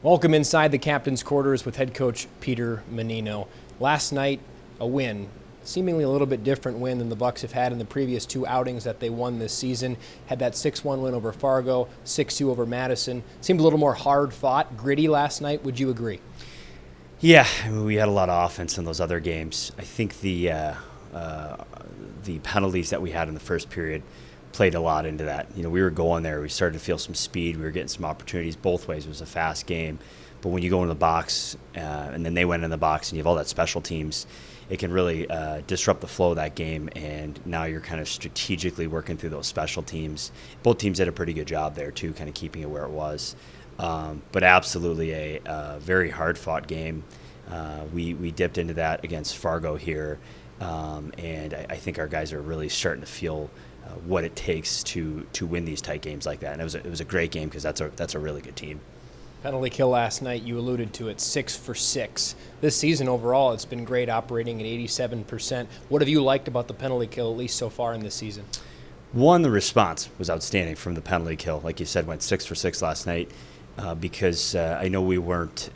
Welcome inside the captain's quarters with head coach Peter Mannino. Last night, a win, seemingly a little bit different win than the Bucs have had in the previous two outings that they won this season. Had that 6-1 win over Fargo, 6-2 over Madison. Seemed a little more hard-fought, gritty last night. Would you agree? Yeah, I mean, we had a lot of offense in those other games. I think the penalties that we had in the first period played a lot into that. You know, we were going there. We started to feel some speed. We were getting some opportunities both ways. It was a fast game. But when you go into the box, and then they went in the box, and you have all that special teams, it can really disrupt the flow of that game. And now you're kind of strategically working through those special teams. Both teams did a pretty good job there, too, kind of keeping it where it was. But absolutely a very hard-fought game. We dipped into that against Fargo here. And I think our guys are really starting to feel what it takes to win these tight games like that. And it was a great game because that's a really good team. Penalty kill last night, you alluded to it, 6 for 6. This season overall, it's been great, operating at 87%. What have you liked about the penalty kill, at least so far in this season? One, the response was outstanding from the penalty kill. Like you said, went 6 for 6 last night because I know we weren't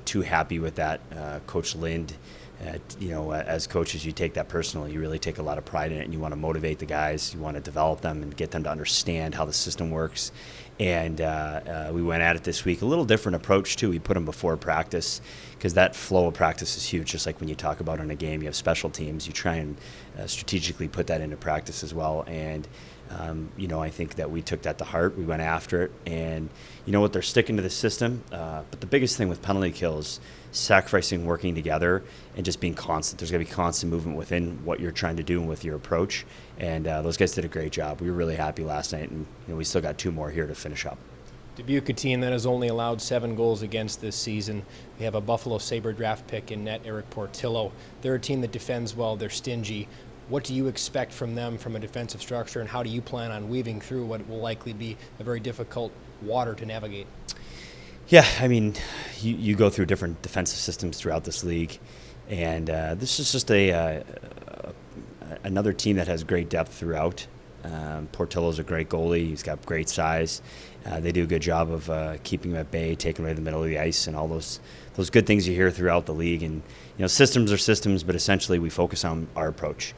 too happy with that. Coach Lind, as coaches, you take that personally. You really take a lot of pride in it, and you want to motivate the guys. You want to develop them and get them to understand how the system works. And we went at it this week. A little different approach, too. We put them before practice because that flow of practice is huge. Just like when you talk about in a game, you have special teams. You try and strategically put that into practice as well. And I think that we took that to heart. We went after it. And you know what? They're sticking to the system. But the biggest thing with penalty kills, sacrificing working together and just being constant. There's going to be constant movement within what you're trying to do and with your approach. And those guys did a great job. We were really happy last night. And we still got 2 more here to finish up. Dubuque, a team that has only allowed 7 goals against this season. They have a Buffalo Sabre draft pick in net, Eric Portillo. They're a team that defends well. They're stingy. What do you expect from them from a defensive structure, and how do you plan on weaving through what will likely be a very difficult water to navigate? Yeah, I mean, you go through different defensive systems throughout this league, and this is just another team that has great depth throughout. Portillo's a great goalie. He's got great size. They do a good job of keeping him at bay, taking him right to the middle of the ice, and all those good things you hear throughout the league. And systems are systems, but essentially we focus on our approach.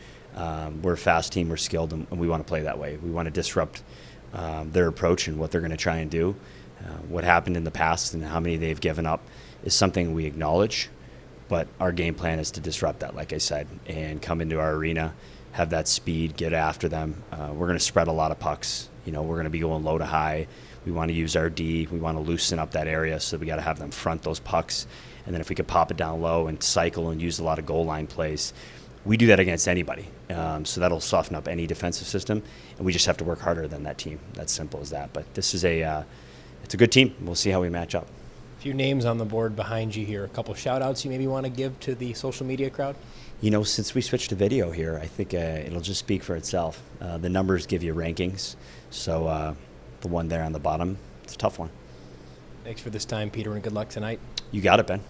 We're a fast team. We're skilled, and we want to play that way. We want to disrupt their approach and what they're going to try and do. What happened in the past and how many they've given up is something we acknowledge, but our game plan is to disrupt that, like I said, and come into our arena, have that speed, get after them. We're going to spread a lot of pucks. We're going to be going low to high. We want to use our D. We want to loosen up that area, so we got to have them front those pucks. And then if we could pop it down low and cycle and use a lot of goal line plays, we do that against anybody. So that'll soften up any defensive system, and we just have to work harder than that team. That's simple as that. But this is it's a good team. We'll see how we match up. A few names on the board behind you here. A couple shout-outs you maybe want to give to the social media crowd? Since we switched to video here, I think it'll just speak for itself. The numbers give you rankings. So the one there on the bottom, it's a tough one. Thanks for this time, Peter, and good luck tonight. You got it, Ben.